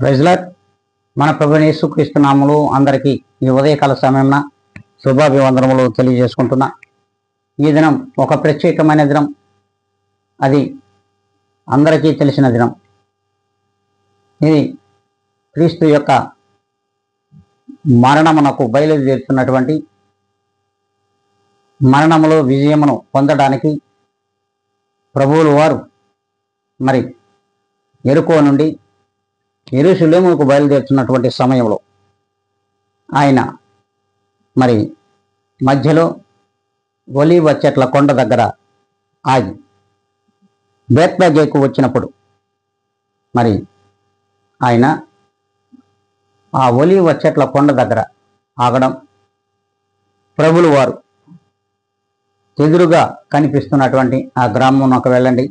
Praise lord. మన ప్రభువైన యేసుక్రీస్తు నామములో అందరికీ ఈ ఉదయకాల సమయంన శుభాభివందనములు తెలియజేసుకుంటున్నా. ఈ దినం ఒక ప్రత్యేకమైన దినం. అది అందరికీ తెలిసిన దినం. ఇది క్రీస్తు యొక్క మరణమునకు బయలుదేరుతున్నటువంటి మరణములో విజయమును పొందడానికి ప్రభువులు వారు మరి యెరికో నుండి యెరూషలేముకు బయలుదేరుతున్నటువంటి సమయంలో ఆయన మరి మధ్యలో ఒలీవ చెట్ల కొండ దగ్గర ఆగి బేత్లగేకు వచ్చినప్పుడు మరి ఆయన ఆ ఒలీవ చెట్ల కొండ దగ్గర ఆగడం, ప్రభులు వారు ఎదురుగా కనిపిస్తున్నటువంటి ఆ గ్రామంలోకి వెళ్ళండి,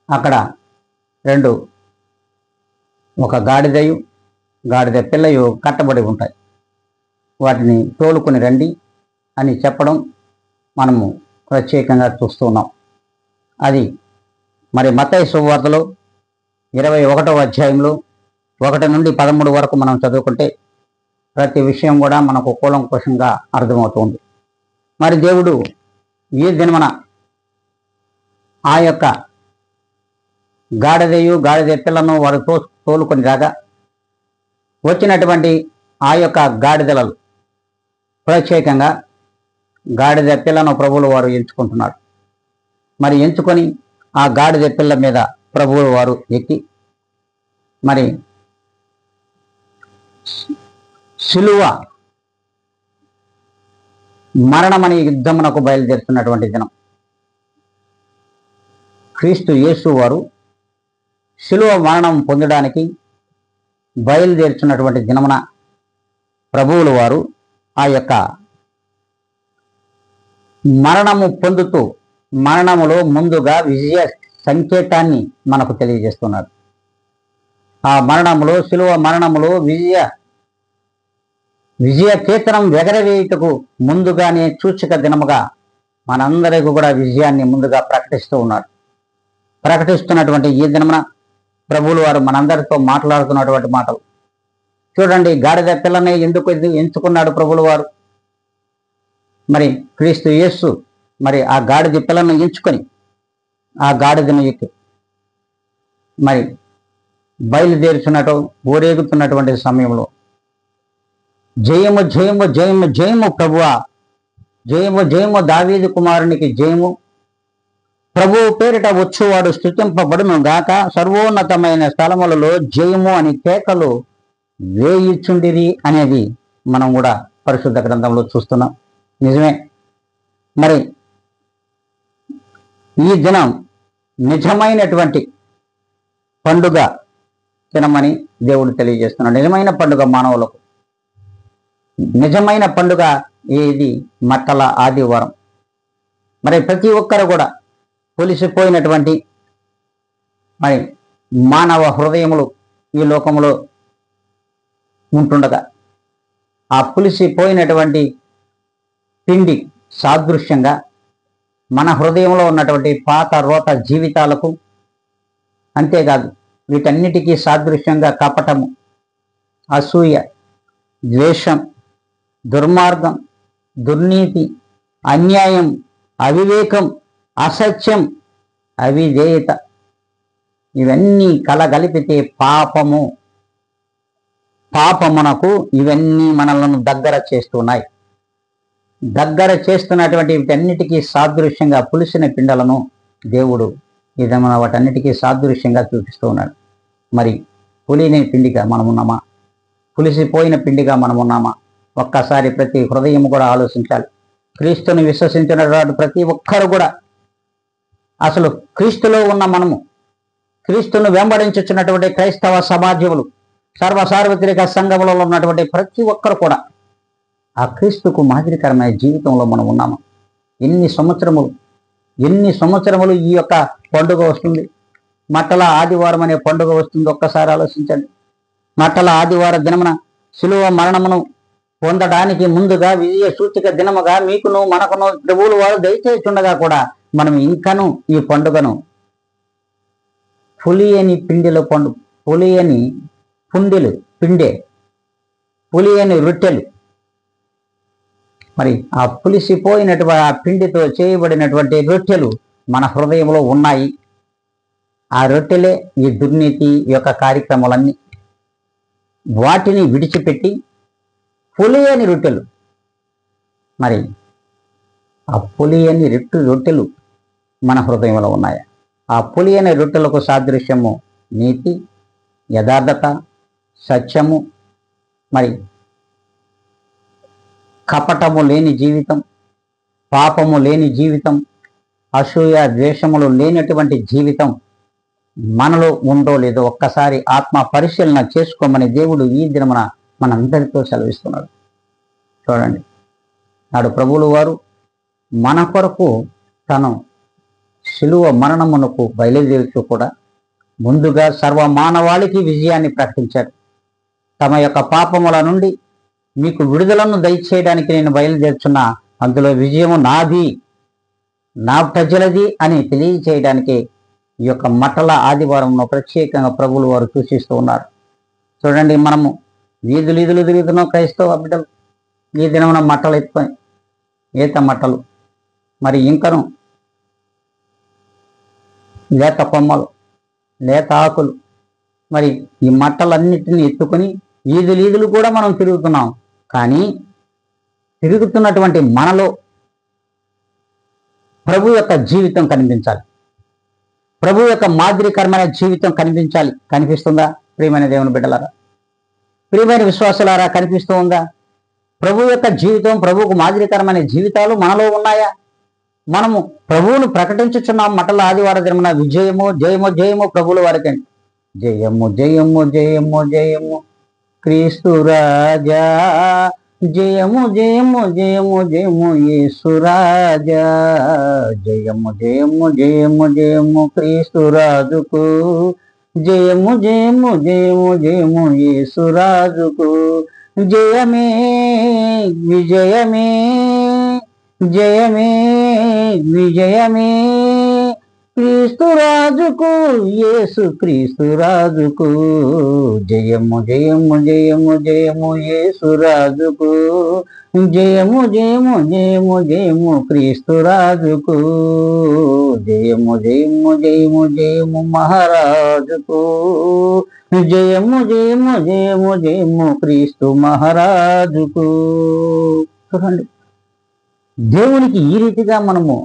అక్కడ ఒక గాడిదయు గాడిద పిల్లయు కట్టబడి ఉంటాయి, వాటిని తోలుకొని రండి అని చెప్పడం మనము ప్రత్యేకంగా చూస్తున్నాం. అది మరి మత్తయి సువార్తలో 21వ అధ్యాయంలో 1 నుండి 13 వరకు మనం చదువుకుంటే ప్రతి విషయం కూడా మనకు కూలంకుషంగా అర్థమవుతుంది. మరి దేవుడు ఈ దినమున ఆ యొక్క గాడిద పిల్లను వారు తోలుకొని రాగా వచ్చినటువంటి ఆ యొక్క గాడిదలలో ప్రత్యేకంగా గాడిద పిల్లను ప్రభువులు వారు ఎంచుకుంటున్నారు. మరి ఎంచుకొని ఆ గాడిద పిల్ల మీద ప్రభువులు వారు ఎక్కి మరి సిలువ మరణమని యుద్ధమునకు బయలుదేరుతున్నటువంటి దినం. క్రీస్తు యేసు వారు సిలువ మరణం పొందడానికి బయలుదేరుతున్నటువంటి దినమున ప్రభువులు వారు ఆ యొక్క మరణము పొందుతూ మరణములో ముందుగా విజయ సంకేతాన్ని మనకు తెలియజేస్తున్నారు. ఆ మరణములో సిలువ మరణములో విజయ కేతనం ఎగరవేయుటకు ముందుగానే సూచక దినముగా మనందరికీ కూడా విజయాన్ని ముందుగా ప్రకటిస్తున్నటువంటి ఈ దినమున ప్రభువులు వారు మనందరితో మాట్లాడుతున్నటువంటి మాటలు చూడండి. గాడిద పిల్లనే ఎందుకు ఎంచుకున్నాడు ప్రభువులు వారు? మరి క్రీస్తు యేసు మరి ఆ గాడిద పిల్లను ఎంచుకొని ఆ గాడిదను ఎక్కి మరి ఊరేగుతున్నటువంటి సమయంలో జయము జయము జయము జయము ప్రభువా, జయము జయము దావీదు కుమారునికి జయము, ప్రభువు పేరిట వచ్చువాడు స్తుతింపబడును గాక, సర్వోన్నతమైన స్థలములలో జయము అని కేకలు వేయిచుండిరి అనేది మనం కూడా పరిశుద్ధ గ్రంథంలో చూస్తున్నాం. నిజమే. మరి ఈ దినం నిజమైనటువంటి పండుగ దినమని దేవుడు తెలియజేస్తున్నాడు. నిజమైన పండుగ మానవులకు. నిజమైన పండుగ ఇది మట్టల ఆదివారం. మరి ప్రతి ఒక్కరు కూడా పులిసిపోయినటువంటి మరి మానవ హృదయములు ఈ లోకములో ఉంటుండగా ఆ పులిసిపోయినటువంటి పిండి సాదృశ్యంగా మన హృదయంలో ఉన్నటువంటి పాత రోత జీవితాలకు, అంతేకాదు వీటన్నిటికీ సాదృశ్యంగా కపటము, అసూయ, ద్వేషం, దుర్మార్గం, దుర్నీతి, అన్యాయం, అవివేకం, అసత్యం, అవిధేయత ఇవన్నీ కలగలిపితే పాపమునకు ఇవన్నీ మనలను దగ్గర చేస్తున్నటువంటి వీటన్నిటికీ సాదృశ్యంగా పులిసిన పిండలను దేవుడు మన వాటన్నిటికీ సాదృశ్యంగా చూపిస్తూ ఉన్నాడు. మరి పులిని పిండిగా మనమున్నామా? పులిసిపోయిన పిండిగా మనమున్నామా? ఒక్కసారి ప్రతి హృదయం కూడా ఆలోచించాలి. క్రీస్తుని విశ్వసించినటువంటి ప్రతి ఒక్కరు కూడా, అసలు క్రీస్తులో ఉన్న మనము, క్రీస్తును వెంబడించుచున్నటువంటి క్రైస్తవ సమాజములు, సార్వత్రిక సంఘములలో ఉన్నటువంటి ప్రతి ఒక్కరు కూడా ఆ క్రీస్తుకు మాదిరికరమైన జీవితంలో మనం ఉన్నామా? ఎన్ని సంవత్సరములు ఈ యొక్క పండుగ వస్తుంది? మట్టల ఆదివారం అనే పండుగ వస్తుంది. ఒక్కసారి ఆలోచించండి. మట్టల ఆదివార దినమున సిలువ మరణమును పొందడానికి ముందుగా విజయ సూచిక దినముగా మీకును మనకును ప్రభువులు వారు దయచేస్తుండగా కూడా మనం ఇంకను ఈ పండుగను పులియని పిండే, పులియని రొట్టెలు. మరి ఆ పులిసిపోయినటువంటి ఆ పిండితో చేయబడినటువంటి రొట్టెలు మన హృదయంలో ఉన్నాయి. ఆ రొట్టెలే ఈ దుర్నీతి యొక్క కార్యక్రమాలన్నీ. వాటిని విడిచిపెట్టి పులియని రొట్టెలు, మరి ఆ పులియని రొట్టెలు మన హృదయంలో ఉన్నాయి. ఆ పులియని రొట్టెలకు సాదృశ్యము నీతి, యథార్థత, సత్యము, మరి కపటము లేని జీవితం, పాపము లేని జీవితం, అసూయ ద్వేషములు లేనటువంటి జీవితం మనలో ఉందో లేదో ఒక్కసారి ఆత్మ పరిశీలన చేసుకోమని దేవుడు ఈ దినమున మనందరితో సెలవిస్తున్నాడు. చూడండి, నాడు ప్రభువులు వారు మన కొరకు తను శిలువ మరణమునకు బయలుదేరుతూ కూడా ముందుగా సర్వ మానవాళికి విజయాన్ని ప్రకటించారు. తమ యొక్క పాపముల నుండి మీకు విడుదలను దయచేయడానికి నేను బయలుదేరుచున్నా, అందులో విజయము నాది, నా ప్రజలది అని తెలియచేయడానికి ఈ యొక్క మట్టల ఆదివారంలో ప్రత్యేకంగా ప్రభువులు వారు సూచిస్తూ ఉన్నారు. చూడండి, మనము వీధులు తిరుగుతున్నాం క్రైస్తవ బిడ్డలు. ఈ దినమున మట్టలు ఎత్తుకొని, ఈత మట్టలు, మరి ఇంకను లేత కొమ్మలు, లేత ఆకులు, మరి ఈ మట్టలన్నిటిని ఎత్తుకొని ఈదులు కూడా మనం తిరుగుతున్నాం. కానీ తిరుగుతున్నటువంటి మనలో ప్రభు యొక్క జీవితం కనిపించాలి. ప్రభు యొక్క మాదిరికరమైన జీవితం కనిపించాలి. కనిపిస్తుందా ప్రియమైన దేవుని బిడ్డలారా, ప్రియమైన విశ్వాసులారా? కనిపిస్తూ ఉందా? ప్రభు యొక్క జీవితం, ప్రభువుకు మాదిరికరమైన జీవితాలు మనలో ఉన్నాయా? మనము ప్రభువును ప్రకటించుచున్నాం. మట్టల ఆదివార దినమున విజయము జయము జయము ప్రభువుల వారికి. జయము జయము జయము జయము క్రీస్తు రాజా, జయము జయము జయము జయము యేసు రాజా, జయము జయము జయము జయము క్రీస్తు రాజుకు, జయము జయము జయము జయము యేసు రాజుకు, జయమే విజయమే, జయమే విజయమే క్రీస్తు రాజుకు, యేసు క్రీస్తు రాజుకు, జయము జయము జయము జయము యేసు రాజుకు, జయము జయము జయము జయము క్రీస్తు రాజుకు, జయము జయము జయము జయము మహారాజుకు, జయము జయము జయము జయము క్రీస్తు మహారాజుకు. చూడండి, దేవునికి ఈ రీతిగా మనము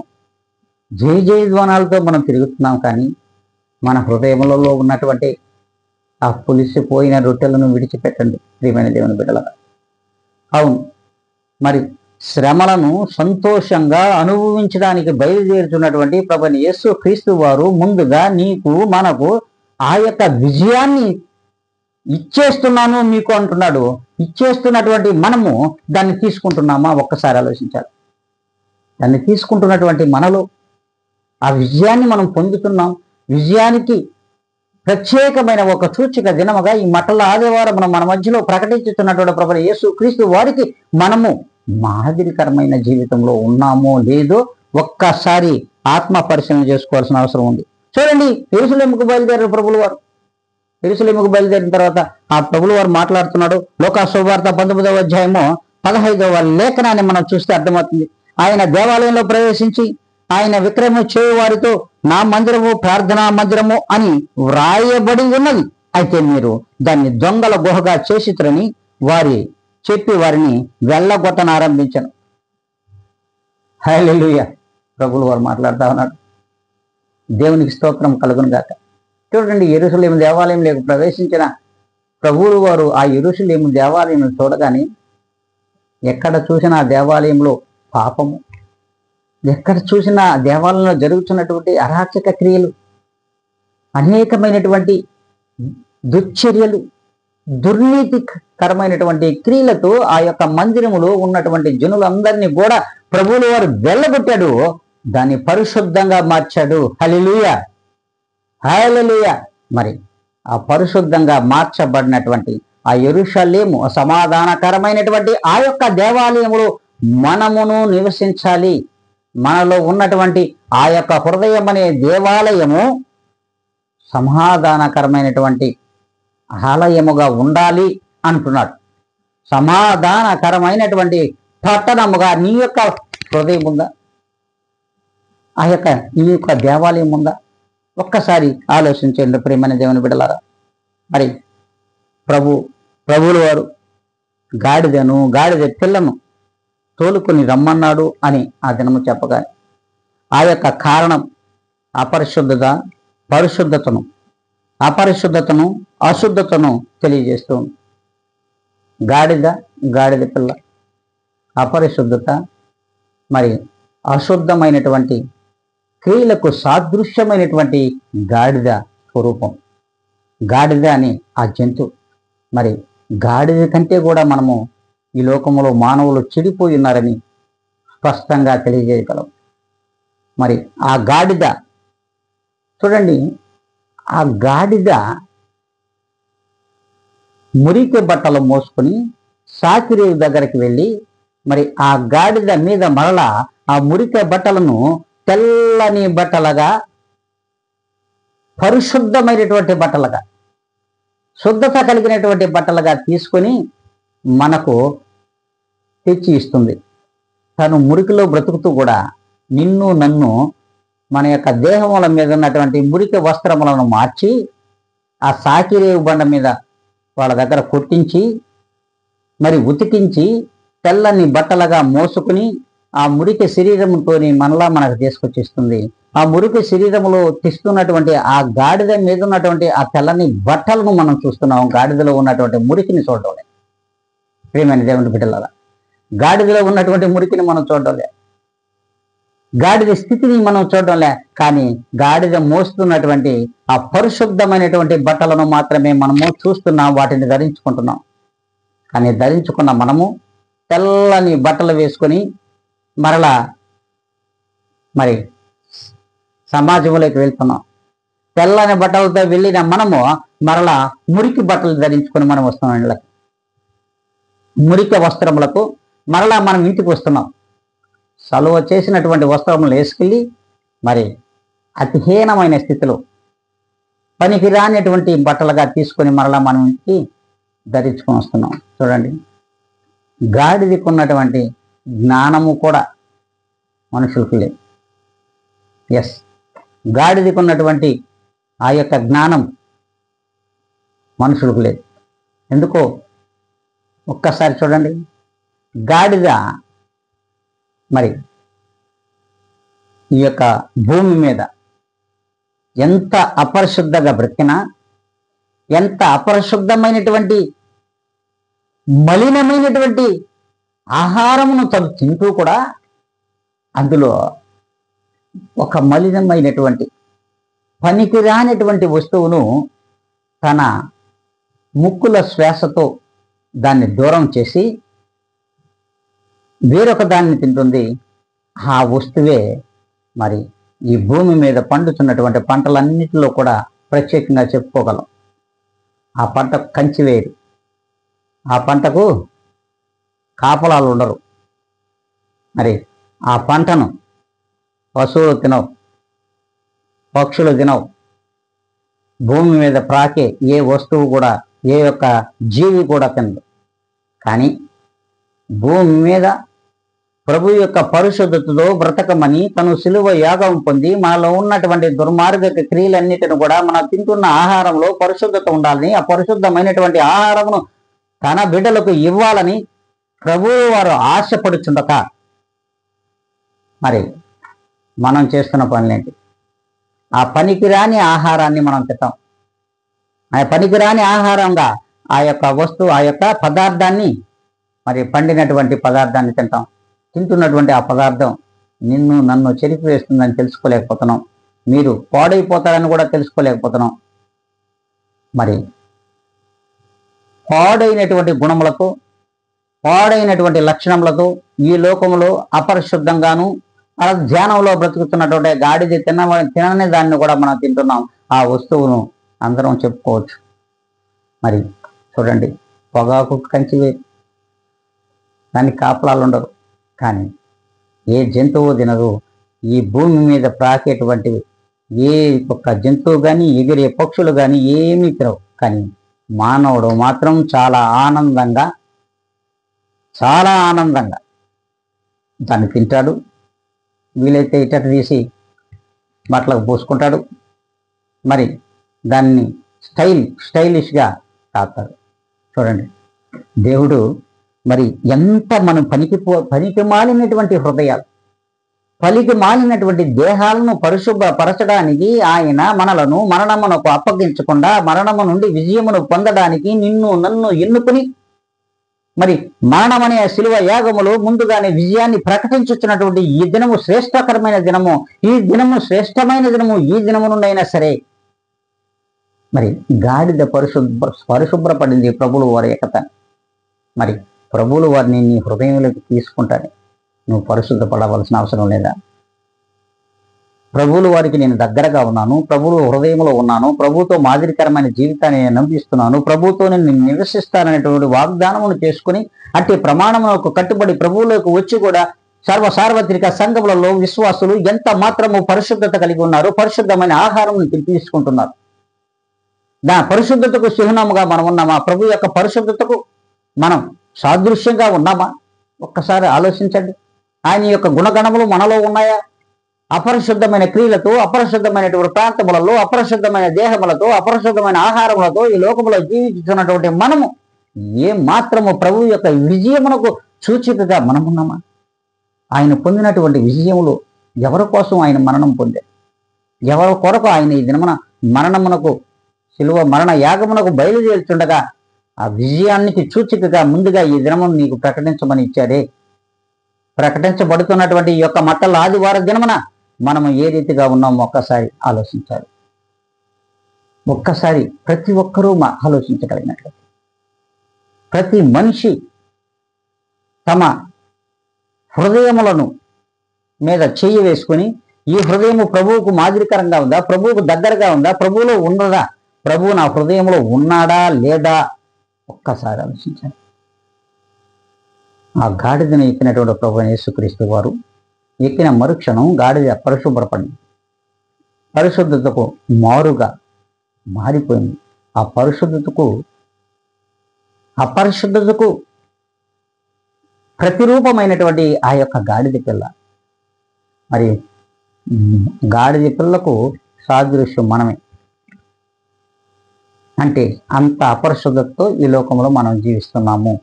జయ జయధ్వానాలతో మనం తిరుగుతున్నాం. కానీ మన హృదయములలో ఉన్నటువంటి ఆ పులిసిపోయిన రొట్టెలను విడిచిపెట్టండి ప్రియమైన దేవుని బిడ్డలారా. అవును, మరి శ్రమలను సంతోషంగా అనుభవించడానికి బయలుదేరుతున్నటువంటి ప్రభువైన యేసు క్రీస్తు వారు ముందుగా నీకు మనకు ఆ యొక్క విజయాన్ని ఇచ్చేస్తున్నాను మీకు అంటున్నాడు. ఇచ్చేస్తున్నటువంటి మనము దాన్ని తీసుకుంటున్నామా? ఒక్కసారి ఆలోచించాలి. దాన్ని తీసుకుంటున్నటువంటి మనలో ఆ విజయాన్ని మనం పొందుతున్నాం. విజయానికి ప్రత్యేకమైన ఒక సూచిక దినముగా ఈ మట్టల ఆదివారం మన మధ్యలో ప్రకటించుతున్నటువంటి ప్రభువైన యేసు క్రీస్తు వారికి మనము మాదిరికరమైన జీవితంలో ఉన్నామో లేదో ఒక్కసారి ఆత్మ పరిశీలన చేసుకోవాల్సిన అవసరం ఉంది. చూడండి, యెరూషలేముకు బయలుదేరారు ప్రభువుల వారు. యెరూషలేముకు బయలుదేరిన తర్వాత ఆ ప్రభువుల వారు మాట్లాడుతున్నాడు. లోకా శుభవార్త 19వ అధ్యాయము 15వ లేఖనాన్ని మనం చూస్తే అర్థమవుతుంది. ఆయన దేవాలయంలో ప్రవేశించి ఆయన విక్రయం చేయు వారితో నా మందిరము ప్రార్థనా మందిరము అని వ్రాయబడి ఉన్నది, అయితే మీరు దాన్ని దొంగల గుహగా చేసిరని వారిని వెళ్ళగొట్టనారంభించను. హల్లెలూయా. ప్రభువుల వారు మాట్లాడుతూ ఉన్నాడు. దేవునికి స్తోత్రం కలుగును గాక. చూడండి, యెరూషలేము దేవాలయంలోకి ప్రవేశించిన ప్రభువుల వారు ఆ యెరూషలేము దేవాలయం చూడగానే ఎక్కడ చూసినా ఆ దేవాలయంలో పాపము, ఎక్కడ చూసినా దేవాలయంలో జరుగుతున్నటువంటి అరాచక క్రియలు, అనేకమైనటువంటి దుశ్చర్యలు, దుర్నీతికరమైనటువంటి క్రియలతో ఆ యొక్క మందిరములో ఉన్నటువంటి జనులందరినీ కూడా ప్రభువుల వారు వెళ్ళగొట్టాడు. దాన్ని పరిశుద్ధంగా మార్చాడు. హల్లెలూయా, హల్లెలూయా. మరి ఆ పరిశుద్ధంగా మార్చబడినటువంటి ఆ యెరూషలేము సమాధానకరమైనటువంటి ఆ యొక్క దేవాలయములో మనమును నివసించాలి. మనలో ఉన్నటువంటి ఆ యొక్క హృదయం అనే దేవాలయము సమాధానకరమైనటువంటి ఆలయముగా ఉండాలి అంటున్నాడు. సమాధానకరమైనటువంటి పట్టణముగా నీ యొక్క హృదయం ఉందా? నీ యొక్క దేవాలయం ఉందా? ఒక్కసారి ఆలోచించండి ప్రియమైన దేవుని బిడ్డలారా. మరి ప్రభువుల వారు గాడిద పిల్లను తోలుకొని రమ్మన్నాడు అని ఆ దినము చెప్పగా ఆ యొక్క కారణం అపరిశుద్ధతను అశుద్ధతను తెలియజేస్తూ గాడిద పిల్ల అపరిశుద్ధత మరి అశుద్ధమైనటువంటి క్రియలకు సాదృశ్యమైనటువంటి గాడిద స్వరూపం. గాడిద అని ఆ జంతు. మరి గాడిద కంటే కూడా మనము ఈ లోకంలో మానవులు చెడిపోయి ఉన్నారని స్పష్టంగా తెలియజేయగలం. మరి ఆ గాడిద చూడండి, ఆ గాడిద మురికి బట్టలు మోసుకొని సాకిరేవు దగ్గరికి వెళ్ళి మరి ఆ గాడిద మీద మరలా ఆ మురికి బట్టలను తెల్లని బట్టలుగా, పరిశుద్ధమైనటువంటి బట్టలుగా, శుద్ధత కలిగినటువంటి బట్టలుగా తీసుకొని మనకు తెచ్చి ఇస్తుంది. తను మురికిలో బ్రతుకుతూ కూడా నిన్ను నన్ను మన యొక్క దేహముల మీద ఉన్నటువంటి మురికి వస్త్రములను మార్చి ఆ సాకిరేవు బండ మీద వాళ్ళ దగ్గర కొట్టించి మరి ఉతికించి తెల్లని బట్టలుగా మోసుకుని ఆ మురికి శరీరంతో మనలా మనకు తీసుకొచ్చిస్తుంది. ఆ మురికి శరీరములో తీస్తున్నటువంటి ఆ గాడిద మీద ఉన్నటువంటి ఆ తెల్లని బట్టలను మనం చూస్తున్నాం. గాడిదలో ఉన్నటువంటి మురికిని చూడడం లేదు ప్రియమైన దేవుని బిడ్డలారా. గాడిదలో ఉన్నటువంటి మురికిని మనం చూడడం లేదు, గాడిద స్థితిని మనం చూడడంలే. కానీ గాడిద మోస్తున్నటువంటి ఆ పరిశుద్ధమైనటువంటి బట్టలను మాత్రమే మనము చూస్తున్నాం, వాటిని ధరించుకుంటున్నాం. కానీ ధరించుకున్న మనము తెల్లని బట్టలు వేసుకొని మరలా మరి సమాజంలోకి వెళ్తున్నాం. తెల్లని బట్టలతో వెళ్ళిన మనము మరలా మురికి బట్టలు ధరించుకొని మనం వస్తున్నాం. ఇళ్ళకి మురికి వస్త్రములకు మరలా మనం ఇంటికి వస్తున్నాం. సలువ చేసినటువంటి వస్త్రములు వేసుకెళ్ళి మరి అతిహీనమైన స్థితిలో పనికి రానిటువంటి బట్టలుగా తీసుకొని మరలా మనం ఇంటికి ధరించుకొని వస్తున్నాం. చూడండి, గాడిదకు ఉన్నటువంటి జ్ఞానము కూడా మనుషులకు లేదు. ఎస్, గాడిదకు ఉన్నటువంటి ఆ యొక్క జ్ఞానం మనుషులకు లేదు. ఎందుకో ఒక్కసారి చూడండి, గాడిద మరి ఈ యొక్క భూమి మీద ఎంత అపరిశుద్ధంగా బ్రతికినా, ఎంత అపరిశుద్ధమైనటువంటి మలినమైనటువంటి ఆహారమును తను తింటూ కూడా అందులో ఒక మలినమైనటువంటి పనికిరానటువంటి వస్తువును తన ముక్కుల శ్వాసతో దాన్ని దూరం చేసి వేరొక దాన్ని తింటుంది. ఆ వస్తువే మరి ఈ భూమి మీద పండుతున్నటువంటి పంటలన్నిటిలో కూడా ప్రత్యేకంగా చెప్పుకోగలం. ఆ పంటకు కంచి వేరు, ఆ పంటకు కాపలాలు ఉండరు. మరి ఆ పంటను పశువులు తినవు, పక్షులు తినవు, భూమి మీద ప్రాకే ఏ వస్తువు కూడా, ఏ యొక్క జీవి కూడా తినదు. కానీ భూమి మీద ప్రభు యొక్క పరిశుద్ధతతో బ్రతకమని తను సిలువ యాగం పొంది మనలో ఉన్నటువంటి దుర్మార్గక క్రియలన్నిటిని కూడా మనం తింటున్న ఆహారంలో పరిశుద్ధత ఉండాలని, ఆ పరిశుద్ధమైనటువంటి ఆహారమును తన బిడ్డలకు ఇవ్వాలని ప్రభువు వారు ఆశపడుచుండక మరి మనం చేస్తున్న పనులేంటి? ఆ పనికిరాని ఆహారాన్ని మనం తింటాం. ఆ పనికిరాని ఆహారంగా ఆ యొక్క వస్తువు, ఆ యొక్క పదార్థాన్ని, మరి పండినటువంటి పదార్థాన్ని తింటాం. తింటున్నటువంటి ఆ పదార్థం నిన్ను నన్ను చెరిపివేస్తుందని తెలుసుకోలేకపోతున్నాం. మీరు పాడైపోతారని కూడా తెలుసుకోలేకపోతున్నాం. మరి పాడైనటువంటి గుణములతో, పాడైనటువంటి లక్షణములతో ఈ లోకంలో అపరిశుద్ధంగాను అలా ధ్యానంలో బ్రతుకుతున్నటువంటి గాడిద తినని దాన్ని కూడా మనం తింటున్నాం. ఆ వస్తువును అందరం చెప్పుకోవచ్చు. మరి చూడండి, పొగాకు కంచి వేరు, దానికి కాపలాలు ఉండరు. కానీ ఏ జంతువు తినదు. ఈ భూమి మీద ప్రాకేటువంటివి ఏ ఒక్క జంతువు కానీ, ఎగిరే పక్షులు కానీ ఏమీ తినవు. కానీ మానవుడు మాత్రం చాలా ఆనందంగా దాన్ని తింటాడు. వీలైతే ఇటట తీసి బట్టలకు పోసుకుంటాడు. మరి దాన్ని స్టైలిష్గా తాతాడు. చూడండి, దేవుడు మరి ఎంత మనం పనికి మాలినటువంటి హృదయాలు, పలికి మాలినటువంటి దేహాలను పరిశుభ్రపరచడానికి ఆయన మనలను మరణమునకు అప్పగించకుండా మరణము నుండి విజయమును పొందడానికి నిన్ను నన్ను ఎన్నుకుని మరి మరణమనే శిలువ యాగములో ముందుగానే విజయాన్ని ప్రకటించుతున్నటువంటి ఈ దినము శ్రేష్టకరమైన దినము, ఈ దినము శ్రేష్టమైన దినము. ఈ దినము నుండి అయినా సరే మరి గాడిద పరిశుభ్రపడింది ప్రభువుల వారి ఏకత. మరి ప్రభువుల వారిని నీ హృదయంలోకి తీసుకుంటాను. నువ్వు పరిశుద్ధపడవలసిన అవసరం లేదా? ప్రభువుల వారికి నేను దగ్గరగా ఉన్నాను, ప్రభువు హృదయంలో ఉన్నాను, ప్రభువుతో మాదిరికరమైన జీవితాన్ని నేను నమ్మిస్తున్నాను, ప్రభువుతో నేను నివసిస్తాననేటువంటి వాగ్దానమును చేసుకుని అట్టి ప్రమాణములకు కట్టుబడి ప్రభువులోకి వచ్చి కూడా సార్వత్రిక సంఘములలో విశ్వాసులు ఎంత మాత్రము పరిశుద్ధత కలిగి ఉన్నారు, పరిశుద్ధమైన ఆహారం తీసుకుంటున్నారు. పరిశుద్ధతకు చిహ్నముగా మనం ఉన్నామా? ప్రభు యొక్క పరిశుద్ధతకు మనం సాదృశ్యంగా ఉన్నామా? ఒక్కసారి ఆలోచించండి. ఆయన యొక్క గుణగణములు మనలో ఉన్నాయా? అపరిశుద్ధమైన క్రియలతో, అపరిశుద్ధమైనటువంటి ప్రాంతములలో, అపరిశుద్ధమైన దేహములతో, అపరిశుద్ధమైన ఆహారములతో ఈ లోకములో జీవించుతున్నటువంటి మనము ఏ మాత్రము ప్రభు యొక్క విజయమునకు సూచికగా మనమున్నామా? ఆయన పొందినటువంటి విజయములు ఎవరి కోసం ఆయన మరణం పొందారు? ఎవరి కొరకు ఆయన ఈ దినమున మరణమునకు శిలువ మరణ యాగమునకు బయలుదేరుతుండగా ఆ విజయానికి సూచికగా ముందుగా ఈ దినమును నీకు ప్రకటించమని ఇచ్చారే. ప్రకటించబడుతున్నటువంటి ఈ యొక్క మట్టల ఆదివార దినమున మనము ఏ రీతిగా ఉన్నామో ఒక్కసారి ఆలోచించాలి. ఒక్కసారి ప్రతి ఒక్కరూ ఆలోచించగలిగినట్లయితే ప్రతి మనిషి తమ హృదయములను మీద చెయ్యి వేసుకుని ఈ హృదయము ప్రభువుకు మాదిరికరంగా ఉందా, ప్రభువుకు దగ్గరగా ఉందా, ప్రభువులో ఉన్నదా, ప్రభువు నా హృదయంలో ఉన్నాడా లేదా ఒక్కసారి ఆలోచించాలి. ఆ గాడిదను ఎక్కినటువంటి ప్రభు యేసుక్రీస్తు వారు ఎక్కిన మరుక్షణం గాడిద పరిశుభ్రపడింది, పరిశుద్ధతకు మారుగా మారిపోయింది. ఆ అపరిశుద్ధతకు ప్రతిరూపమైనటువంటి ఆ యొక్క గాడిద పిల్ల. మరి గాడిద పిల్లకు సాదృశ్యం మనమే. అంటే అంత అపరిశుద్ధతతో ఈ లోకంలో మనం జీవిస్తున్నాము,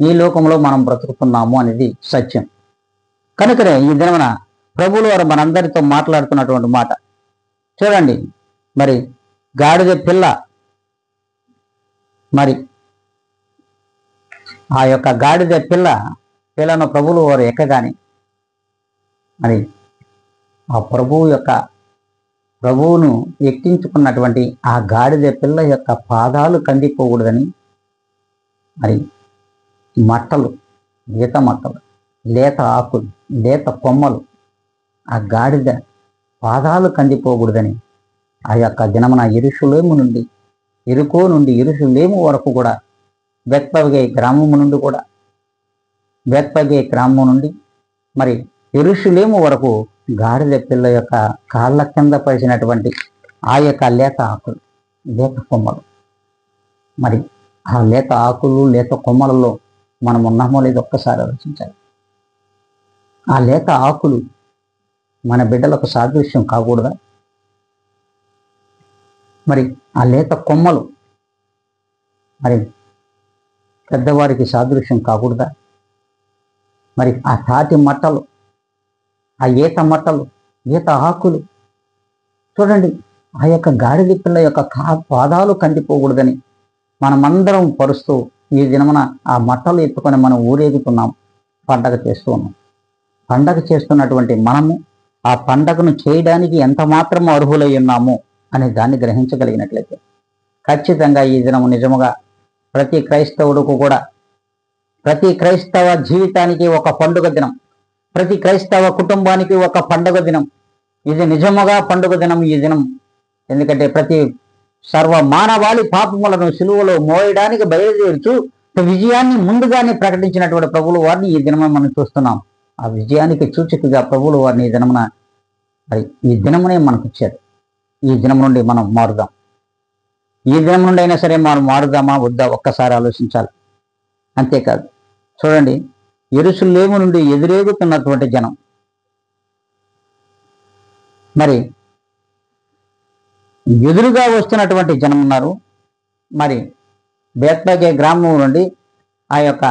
ఈ లోకంలో మనం బ్రతుకుతున్నాము అనేది సత్యం. కనుకనే ఈ దినమున ప్రభువుల వారు మనందరితో మాట్లాడుతున్నటువంటి మాట చూడండి. మరి గాడిద పిల్ల, మరి ఆ యొక్క గాడిద పిల్లను ప్రభువుల వారు ఎక్కగానే మరి ఆ ప్రభువును ఎక్కించుకున్నటువంటి ఆ గాడిద పిల్ల యొక్క పాదాలు కందిపోకూడదని మరి మట్టలు, ఈత మట్టలు, లేత ఆకులు, లేత కొమ్మలు ఆ గాడిద పాదాలు కందిపోకూడదని ఆ యొక్క దినమున యెరూషలేము నుండి యెరికో నుండి యెరూషలేము వరకు కూడా బెత్పగే గ్రామం నుండి మరి యెరూషలేము వరకు గాడిద పిల్ల యొక్క కాళ్ళ కింద పరిచినటువంటి ఆ యొక్క లేత ఆకులు, లేత కొమ్మలు, మరి ఆ లేత ఆకులు, లేత కొమ్మలలో మనం ఉన్నామో లేదో ఒక్కసారి ఆలోచించాలి. ఆ లేత ఆకులు మన బిడ్డలకు సాదృశ్యం కాకూడదా? మరి ఆ లేత కొమ్మలు మరి పెద్దవారికి సాదృశ్యం కాకూడదా? మరి ఆ తాటి మట్టలు, ఆ ఈత మట్టలు, ఈత ఆకులు చూడండి. ఆ యొక్క గాడిద పిల్ల యొక్క పాదాలు కందిపోకూడదని మనమందరం పరుస్తూ ఈ దినమున ఆ మట్టలు ఎత్తుకొని మనం ఊరేగుతున్నాం, పండగ చేస్తూ ఉన్నాం. పండగ చేస్తున్నటువంటి మనము ఆ పండగను చేయడానికి ఎంత మాత్రం అర్హులై ఉన్నాము అనే దాన్ని గ్రహించగలిగినట్లయితే ఖచ్చితంగా ఈ దినము నిజముగా ప్రతి క్రైస్తవుడుకు కూడా, ప్రతి క్రైస్తవ జీవితానికి ఒక పండుగ దినం, ప్రతి క్రైస్తవ కుటుంబానికి ఒక పండుగ దినం. ఇది నిజముగా పండుగ దినం ఈ దినం. ఎందుకంటే ప్రతి సర్వ మానవాళి పాపములను సిలువలో మోయడానికి బయలుదేరుచు విజయాన్ని ముందుగానే ప్రకటించినటువంటి ప్రభువుల వారిని ఈ దినమున మనం చూస్తున్నాం. ఆ విజయానికి సూచికగా ప్రభువుల వారిని ఈ దినమునే మనకు ఇచ్చారు. ఈ దినం నుండి మనం మారుదాం. ఈ దినం నుండి అయినా సరే మనం మారుదామా వద్దా ఒక్కసారి ఆలోచించాలి. అంతేకాదు చూడండి, యెరూషలేము నుండి ఎదురేగుతున్నటువంటి జనం, మరి ఎదురుగా వస్తున్నటువంటి జనం ఉన్నారు. మరి బేత్లగే గ్రామం నుండి ఆ యొక్క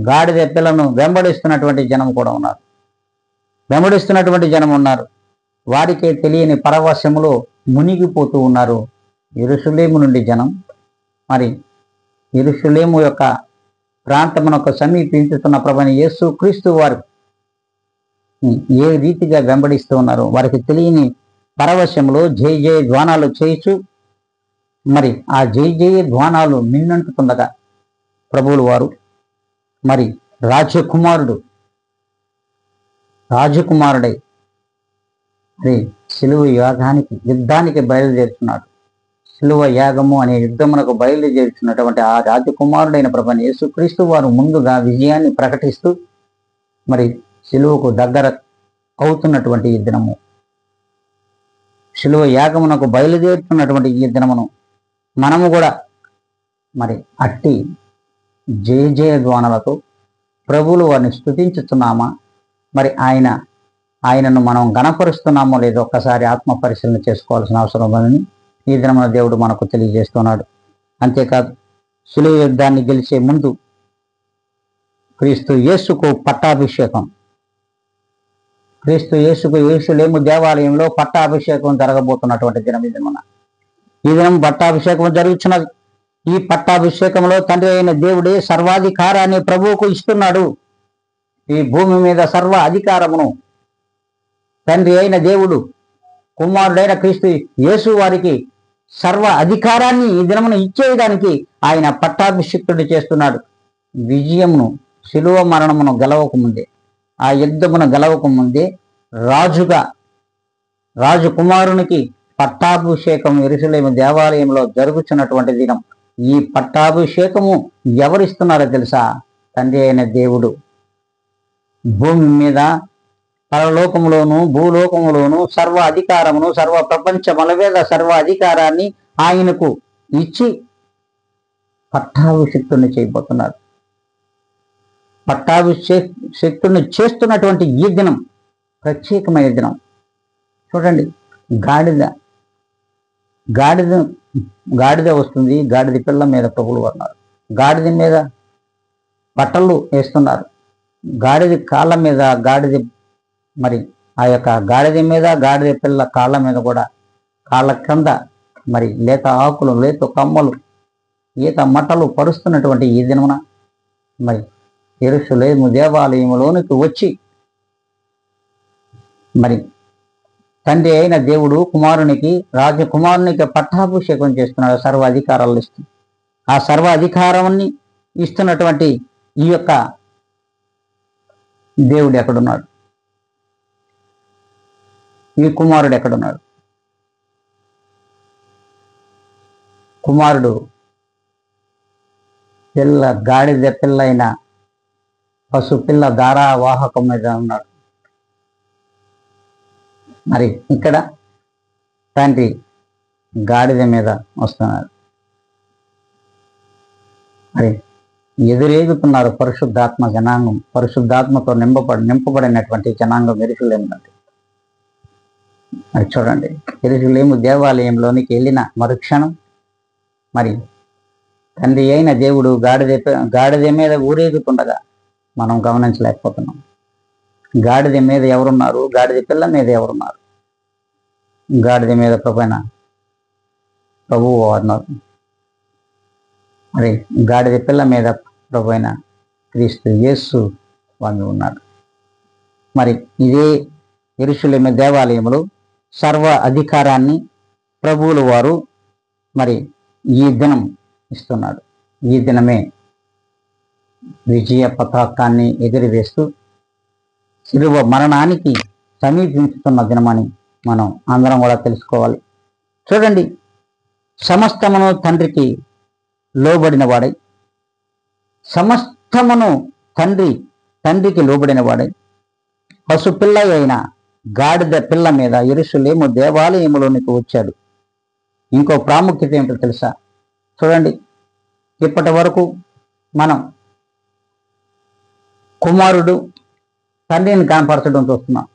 గాడిద పిల్లను వెంబడిస్తున్నటువంటి జనం కూడా ఉన్నారు. వెంబడిస్తున్నటువంటి జనం ఉన్నారు. వారికే తెలియని పరవశములో మునిగిపోతూ ఉన్నారు యెరూషలేము నుండి జనం. మరి యెరూషలేము యొక్క ప్రాంతమునకు సమీపించుతున్న ప్రభువైన యేసు క్రీస్తు వారు ఏ రీతిగా వెంబడిస్తూ ఉన్నారు, వారికి తెలియని పరవశంలో జయ జయ ధ్వానాలు చేయొచ్చు. మరి ఆ జయ జయ ధ్వానాలు మిన్నంటుతుండగా ప్రభువులు వారు మరి రాజకుమారుడై మరి సిలువ యుద్ధానికి బయలుదేరుతున్నాడు. సిలువ యాగము అనే యుద్ధమునకు బయలుదేరుతున్నటువంటి ఆ రాజకుమారుడైన ప్రభువైన యేసుక్రీస్తు వారు ముందుగా విజయాన్ని ప్రకటిస్తూ మరి సిలువకు దగ్గర అవుతున్నటువంటి ఈ దినము, సిలువ యాగమునకు బయలుదేరుతున్నటువంటి ఈ దినమును మనము కూడా మరి అట్టి జయ జయ ధ్వానాలతో ప్రభువులు వారిని స్తుతించుతున్నామా, మరి ఆయనను మనం గణపరుస్తున్నామో లేదో ఒక్కసారి ఆత్మ పరిశీలన చేసుకోవాల్సిన అవసరం ఉందని ఈ దినమున దేవుడు మనకు తెలియజేస్తున్నాడు. అంతేకాదు సిలువ యుద్ధాన్ని గెలిచే ముందు క్రీస్తు యేసుకు పట్టాభిషేకం, క్రీస్తు యేసుకు యెరూషలేము దేవాలయంలో పట్టాభిషేకం జరగబోతున్నటువంటి దినం ఈ దినమున. ఈ దినం పట్టాభిషేకం జరుగుతున్నది. ఈ పట్టాభిషేకంలో తండ్రి అయిన దేవుడే సర్వాధికారాన్ని ప్రభువుకు ఇస్తున్నాడు. ఈ భూమి మీద సర్వ అధికారమును తండ్రి అయిన దేవుడు కుమారుడైన క్రీస్తు యేసు వారికి సర్వ అధికారాన్ని ఈ దినమును ఇచ్చేయడానికి ఆయన పట్టాభిషిక్తుడు చేస్తున్నాడు. విజయమును, శిలువ మరణమును గెలవకముందే, ఆ యుద్ధమును గెలవకముందే రాజకుమారునికి పట్టాభిషేకం యెరూషలేము దేవాలయంలో జరుగుతున్నటువంటి దినం. ఈ పట్టాభిషేకము ఎవరిస్తున్నారో తెలుసా? తండ్రి అయిన దేవుడు. భూమి మీద పరలోకములోను భూలోకములోను సర్వ అధికారమును, సర్వ ప్రపంచముల మీద సర్వ అధికారాన్ని ఆయనకు ఇచ్చి పట్టాభిషిక్తుని చేయబోతున్నారు. పట్టాభిషేక్తుని చేస్తున్నటువంటి ఈ దినం ప్రత్యేకమైన దినం. చూడండి, గాడిద వస్తుంది. గాడిద పిల్ల మీద ప్రభువులు ఉన్నారు. గాడిద మీద బట్టలు వేస్తున్నారు. గాడిద కాళ్ళ మీద మరి ఆ యొక్క గాడిద మీద గాడిద పిల్ల కాళ్ళ మీద కూడా కాళ్ళ కింద మరి లేత ఆకులు, లేత కమ్మలు, ఈత మట్టలు పరుస్తున్నటువంటి ఈ దినమున మరి యెరూషలేము దేవాలయంలోనికి వచ్చి మరి తండ్రి అయిన దేవుడు రాజకుమారునికి పట్టాభిషేకం చేస్తున్నాడు. సర్వ అధికారాలు ఇస్తూ ఆ సర్వ అధికారాన్ని ఇస్తున్నటువంటి ఈ యొక్క దేవుడు ఎక్కడున్నాడు? ఈ కుమారుడు ఎక్కడున్నాడు? కుమారుడు గాడిద పిల్ల అయిన పశు పిల్ల ధారావాహకం మీద ఉన్నాడు. మరి ఇక్కడ తండ్రి గాడిద మీద వస్తున్నాడు. మరి ఎదురేగుతున్నారు పరిశుద్ధాత్మ జనాంగం. పరిశుద్ధాత్మతో నింపబడినటువంటి జనాంగం యెరూషలేము. మరి చూడండి, యెరూషలేము దేవాలయంలోనికి వెళ్ళిన మరుక్షణం మరి తండ్రి అయిన దేవుడు గాడిద మీద ఊరేగుతుండగా మనం గమనించలేకపోతున్నాం. గాడిద మీద ఎవరున్నారు? గాడిద పిల్ల మీద ఎవరున్నారు? గాడిద మీద ప్రభువు ఉన్నారు. మరి గాడిద పిల్ల మీద ప్రభువైన క్రీస్తు యేసు వారు ఉన్నాడు. మరి ఇదే యెరూషలేము దేవాలయంలో సర్వ అధికారాన్ని ప్రభువులు వారు మరి ఈ దినం ఇస్తున్నాడు. ఈ దినమే విజయ పతాకాన్ని ఎగురవేస్తూ శిలువ మరణానికి సమీపించుతున్న దినమని మనం అందరం కూడా తెలుసుకోవాలి. చూడండి, సమస్తమును తండ్రికి లోబడిన వాడై పశు పిల్ల అయిన గాడిద పిల్ల మీద యెరూషలేము దేవాలయములోనికి వచ్చాడు. ఇంకో ప్రాముఖ్యత ఏమిటో తెలుసా? చూడండి, ఇప్పటి వరకు మనం కుమారుడు తండ్రిని కనపరచడం చూస్తున్నాం.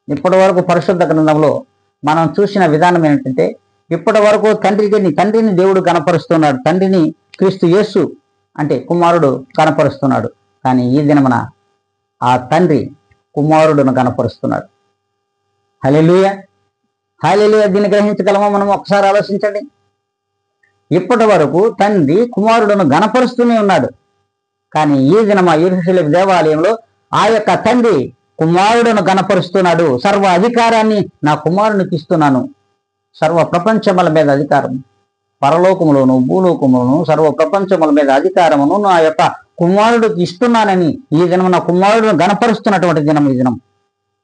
ఇప్పటి వరకు పరిశుద్ధ గ్రంథంలో మనం చూసిన విధానం ఏంటంటే, ఇప్పటి వరకు తండ్రిని దేవుడు కనపరుస్తున్నాడు, తండ్రిని క్రీస్తు యేసు అంటే కుమారుడు కనపరుస్తున్నాడు. కానీ ఈ దినమున ఆ తండ్రి కుమారుడును కనపరుస్తున్నాడు. హల్లెలూయా, హల్లెలూయా. దీన్ని గ్రహించగలమా? మనం ఒకసారి ఆలోచించండి. ఇప్పటి వరకు తండ్రి కుమారుడును గణపరుస్తూనే ఉన్నాడు. కానీ ఈ దినమా యెరూషలేము దేవాలయంలో ఆ యొక్క తండ్రి కుమారుడును గణపరుస్తున్నాడు. సర్వ అధికారాన్ని నా కుమారునికి ఇస్తున్నాను. సర్వ ప్రపంచముల మీద అధికారం, పరలోకములోను భూలోకములోను సర్వ ప్రపంచముల మీద అధికారమును నా యొక్క కుమారుడికి ఇస్తున్నానని ఈ దినం నా కుమారుడును గణపరుస్తున్నటువంటి దినం ఈ దినం.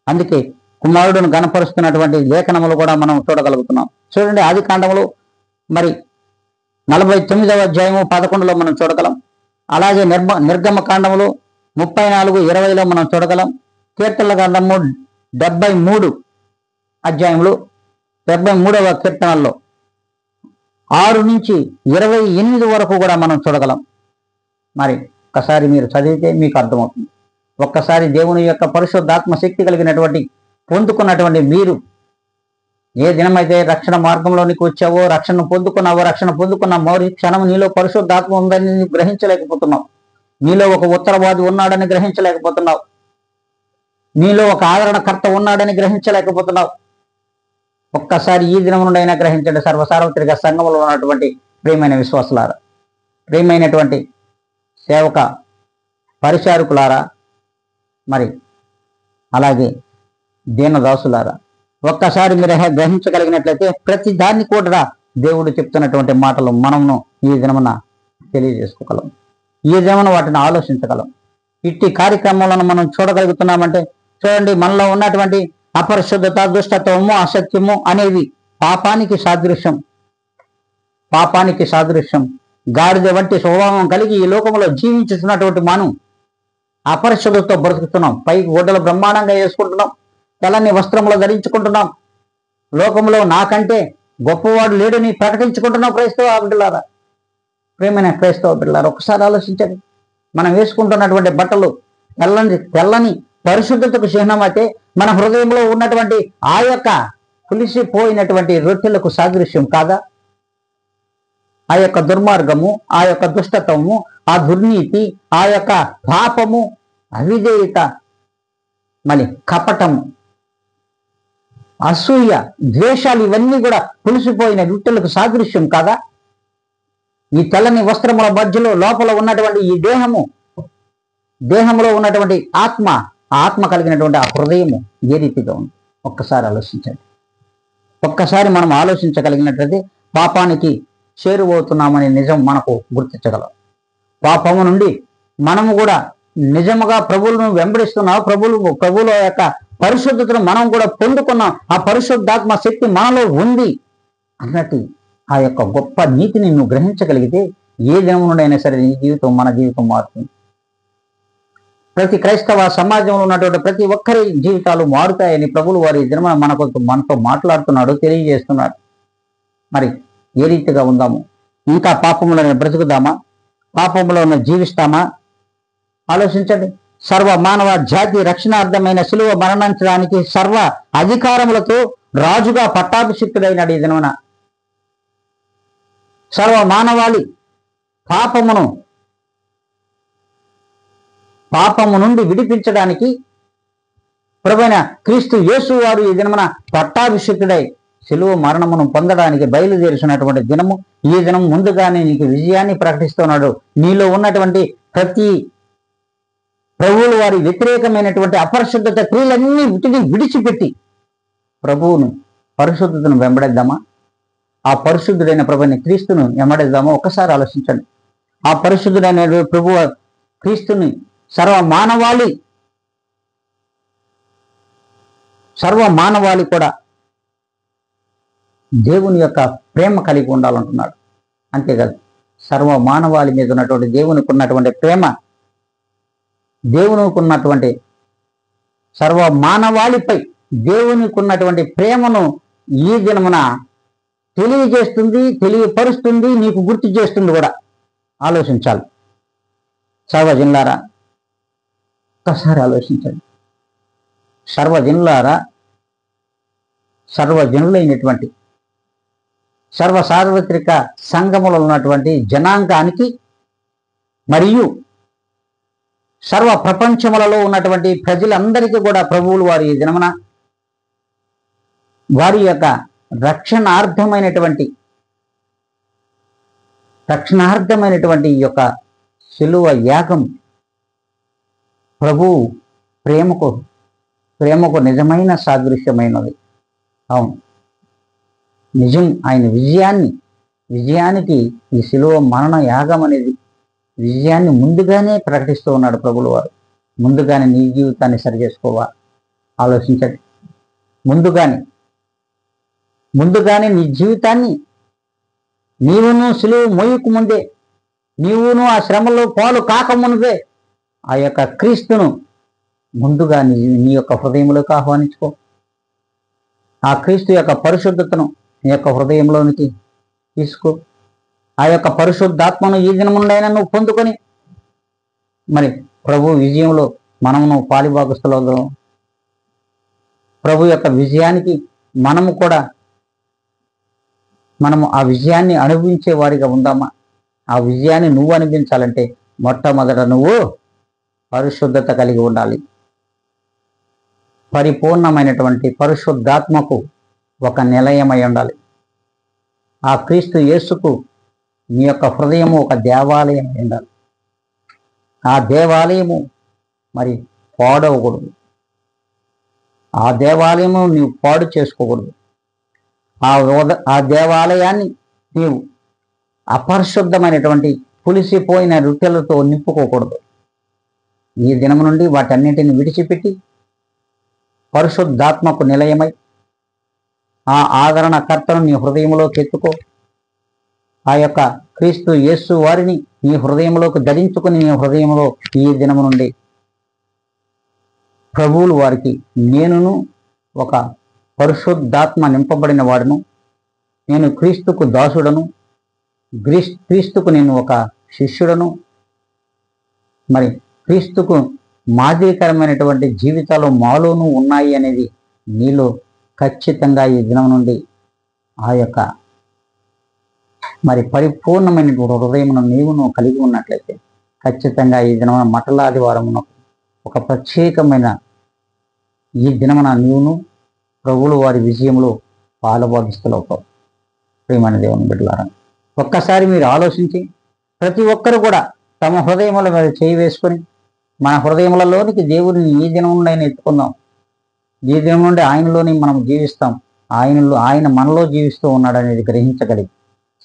అందుకే కుమారుడును గణపరుస్తున్నటువంటి లేఖనములు కూడా మనం చూడగలుగుతున్నాం. చూడండి, ఆది కాండములు మరి 49వ అధ్యాయము 11లో మనం చూడగలం. అలాగే నిర్గమ కాండములు 34:20లో మనం చూడగలం. కీర్తనల గ్రంథము 73 అధ్యాయంలో 73వ కీర్తనల్లో 6 నుంచి 28 వరకు కూడా మనం చూడగలం. మరి ఒక్కసారి మీరు చదివితే మీకు అర్థమవుతుంది. ఒక్కసారి దేవుని యొక్క పరిశుద్ధాత్మ శక్తి కలిగినటువంటి పొందుకున్నటువంటి మీరు ఏ దినమైతే రక్షణ మార్గంలోనికి వచ్చావో, రక్షణ పొందుకున్న మౌరి క్షణం నీలో పరిశుద్ధాత్మ ఉందని గ్రహించలేకపోతున్నావు. నీలో ఒక ఉత్తరవాది ఉన్నాడని గ్రహించలేకపోతున్నావు. నీలో ఒక ఆదరణకర్త ఉన్నాడని గ్రహించలేకపోతున్నావు. ఒక్కసారి ఈ దినం నుండి అయినా గ్రహించండి. సర్వసార్వత్రిక సంఘంలో ఉన్నటువంటి ప్రియమైన విశ్వాసులారా, ప్రియమైనటువంటి సేవక పరిచారకులారా, మరి అలాగే దీనదాసులారా, ఒక్కసారి మీరు గ్రహించగలిగినట్లయితే ప్రతి దాన్ని కూడా దేవుడు చెప్తున్నటువంటి మాటలు మనము ఈ దినమున తెలియజేసుకోగలం. ఈ దినమున వాటిని ఆలోచించగలం. ఇట్టి కార్యక్రమాలను మనం చూడగలుగుతున్నామంటే చూడండి, మనలో ఉన్నటువంటి అపరిశుద్ధత, దుష్టత్వము, అసత్యము అనేవి పాపానికి సాదృశ్యం. గాడిద వంటి స్వభావం కలిగి ఈ లోకంలో జీవించుతున్నటువంటి మనం అపరిశుద్ధతతో బ్రతుకుతున్నాం. పైకి గుడ్డలు బ్రహ్మాండంగా వేసుకుంటున్నాం, తెల్లని వస్త్రములు ధరించుకుంటున్నాం. లోకంలో నాకంటే గొప్పవాడు లేడని ప్రకటించుకుంటున్నాం. ప్రియమైన క్రైస్తవ బిడ్డలారా, ఒకసారి ఆలోచించండి. మనం వేసుకుంటున్నటువంటి బట్టలు తెల్లని పరిశుద్ధతకు చిహ్నం అయితే, మన హృదయంలో ఉన్నటువంటి ఆ యొక్క పులిసిపోయినటువంటి రొట్టెలకు సాదృశ్యం కాదా? ఆ యొక్క దుర్మార్గము, ఆ యొక్క దుష్టత్వము, ఆ దుర్నీతి, ఆ యొక్క పాపము, అవిధేయత, మళ్ళీ కపటము, అసూయ, ద్వేషాలు, ఇవన్నీ కూడా పులిసిపోయిన రొట్టెలకు సాదృశ్యం కాదా? ఈ తెల్లని వస్త్రముల మధ్యలో లోపల ఉన్నటువంటి ఈ దేహంలో ఉన్నటువంటి ఆత్మ కలిగినటువంటి ఆ హృదయము ఏ రీతిగా ఉంది? ఒక్కసారి ఆలోచించండి. ఒక్కసారి మనం ఆలోచించగలిగినట్లయితే పాపానికి చేరువవుతున్నామనే నిజం మనకు గుర్తించగలం. పాపము నుండి మనము కూడా నిజముగా ప్రభువులను వెంబడిస్తున్నాం. ప్రభువుల యొక్క పరిశుద్ధతను మనం కూడా పొందుకున్నాం. ఆ పరిశుద్ధాత్మ శక్తి మనలో ఉంది అన్నట్టు ఆ యొక్క గొప్ప నీతిని నువ్వు గ్రహించగలిగితే ఏ దినం నుండైనా సరే నీ జీవితం, మన జీవితం మారుతుంది. ప్రతి క్రైస్తవ సమాజంలో ఉన్నటువంటి ప్రతి ఒక్కరి జీవితాలు మారుతాయని ప్రభువులు వారి దినమ మనతో మాట్లాడుతున్నాడు, తెలియజేస్తున్నాడు. మరి ఏ రీతిగా ఉందాము? ఇంకా పాపంలోనే బ్రతుకుదామా? పాపంలోనే జీవిస్తామా? ఆలోచించండి. సర్వ మానవ జాతి రక్షణార్థమైన శిలువ మరణించడానికి సర్వ అధికారములతో రాజుగా పట్టాభిషిక్తుడైనాడు ఈ దినమున. సర్వ మానవాళి పాపము నుండి విడిపించడానికి ప్రభువైన క్రీస్తు యేసు వారు ఈ దినమున పట్టాభిషిక్తుడై శిలువ మరణమును పొందడానికి బయలుదేరుతున్నటువంటి దినము ఈ దినం. ముందుగానే నీకు విజయాన్ని ప్రకటిస్తున్నాడు. నీలో ఉన్నటువంటి ప్రతి ప్రభువులు వారి వ్యతిరేకమైనటువంటి అపరిశుద్ధత క్రియలన్నీ వీటిని విడిచిపెట్టి ప్రభువును, పరిశుద్ధతను వెంబడిద్దామా? ఆ పరిశుద్ధుడైన ప్రభుని క్రీస్తును వెంబడిద్దామా? ఒక్కసారి ఆలోచించండి. ఆ పరిశుద్ధుడైన ప్రభు క్రీస్తుని సర్వ మానవాళి కూడా దేవుని యొక్క ప్రేమ కలిగి ఉండాలంటున్నాడు. అంతేకాదు, సర్వ మానవాళి మీద ఉన్నటువంటి దేవునికి ఉన్నటువంటి ప్రేమ, దేవునికి ఉన్నటువంటి సర్వ మానవాళిపై దేవునికి ఉన్నటువంటి ప్రేమను ఈ దినమున తెలియజేస్తుంది, తెలియపరుస్తుంది, నీకు గుర్తు చేస్తుంది కూడా. ఆలోచించాలి. సర్వజనులారా, ఒక్కసారి ఆలోచించండి. సర్వజనులారా, సర్వజనులైనటువంటి సర్వసార్వత్రిక సంఘములో ఉన్నటువంటి జనాంగానికి మరియు సర్వ ప్రపంచములలో ఉన్నటువంటి ప్రజలందరికీ కూడా ప్రభువులు వారి ఈ దినమున వారి యొక్క రక్షణార్థమైనటువంటి ఈ యొక్క శిలువ యాగం ప్రభు ప్రేమకు నిజమైన సాదృశ్యమైనది. అవును, నిజం. ఆయన విజయానికి ఈ శిలువ మరణ యాగం అనేది విజయాన్ని ముందుగానే ప్రకటిస్తూ ఉన్నాడు ప్రభువుల వారు. ముందుగానే నీ జీవితాన్ని సరి చేసుకోవా? ఆలోచించండి. ముందుగానే నీ జీవితాన్ని నీవును శిలువ మోయకు ముందే, నీవును ఆ శ్రమలో పాలు కాకముందే ఆ యొక్క క్రీస్తును ముందుగా నీ యొక్క హృదయంలోకి ఆహ్వానించుకో. ఆ క్రీస్తు యొక్క పరిశుద్ధతను నీ యొక్క హృదయంలోనికి తీసుకో. ఆ యొక్క పరిశుద్ధాత్మను ఈ దినముండైనా నువ్వు పొందుకొని మరి ప్రభు విజయంలో మనము పాలిభాగస్తులు. ప్రభు యొక్క విజయానికి మనము ఆ విజయాన్ని అనుభవించే వారిగా ఉందామా? ఆ విజయాన్ని నువ్వు అనుభవించాలంటే మొట్టమొదట నువ్వు పరిశుద్ధత కలిగి ఉండాలి. పరిపూర్ణమైనటువంటి పరిశుద్ధాత్మకు ఒక నిలయమై ఉండాలి. ఆ క్రీస్తు యేసుకు నీ యొక్క హృదయము ఒక దేవాలయం ఉండాలి. ఆ దేవాలయము మరి పాడవకూడదు. ఆ దేవాలయము నీవు పాడు చేసుకోకూడదు. ఆ దేవాలయాన్ని నీవు అపరిశుద్ధమైనటువంటి పులిసిపోయిన రొట్టెలతో నింపుకోకూడదు. ఈ దినము నుండి వాటన్నిటిని విడిచిపెట్టి పరిశుద్ధాత్మకు నిలయమై ఆ ఆదరణకర్తను నీ హృదయంలోకి ఎత్తుకో. ఆ యొక్క క్రీస్తు యేసు వారిని నీ హృదయంలోకి ధరించుకుని నీ హృదయంలో ఈ దినము నుండి ప్రభువులు వారికి నేనును ఒక పరిశుద్ధాత్మ నింపబడిన వాడును, నేను క్రీస్తుకు దాసుడను, క్రీస్తుకు నేను ఒక శిష్యుడను, మరి క్రీస్తుకు మాదిరికరమైనటువంటి జీవితాలు మాలోనూ ఉన్నాయి అనేది నీలో ఖచ్చితంగా ఈ దినం నుండి ఆ యొక్క మరి పరిపూర్ణమైనటువంటి హృదయమును నీవును కలిగి ఉన్నట్లయితే ఖచ్చితంగా ఈ దినమున మటలాదివారమున ఒక ప్రత్యేకమైన ఈ దినమున నీవును ప్రభువులు వారి విజయంలో పాలుభాగస్తులవుతావు. ప్రియమైన దేవుని బిడ్డలారా, ఒక్కసారి మీరు ఆలోచించి ప్రతి ఒక్కరు కూడా తమ హృదయముల మీద చేయి వేసుకొని మన హృదయములలోనికి దేవుడిని ఈ దినం నుండి ఆయన ఎత్తుకుందాం. ఈ దినం నుండి ఆయనలోని మనం జీవిస్తాం. ఆయన మనలో జీవిస్తూ ఉన్నాడనేది గ్రహించగలిగి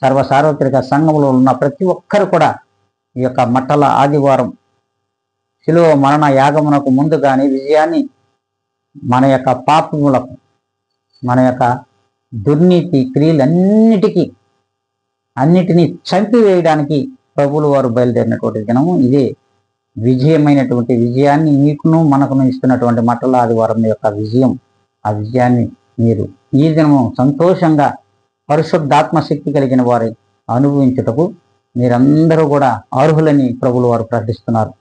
సర్వసార్వత్రిక సంఘంలో ఉన్న ప్రతి ఒక్కరు కూడా ఈ యొక్క మట్టల ఆదివారం శిలువ మరణ యాగమునకు ముందుగానే విజయాన్ని మన యొక్క పాపములకు, మన యొక్క దుర్నీతి అన్నిటినీ చంపివేయడానికి ప్రభువులు వారు బయలుదేరినటువంటి దినము ఇదే. విజయమైనటువంటి విజయాన్ని నీకును మనకును ఇస్తున్నటువంటి మట్టల ఆదివారం యొక్క విజయం. ఆ విజయాన్ని మీరు ఈ దినము సంతోషంగా పరిశుద్ధాత్మ శక్తి కలిగిన వారి అనుభవించుటకు మీరందరూ కూడా అర్హులని ప్రభువులు వారు ప్రకటిస్తున్నారు.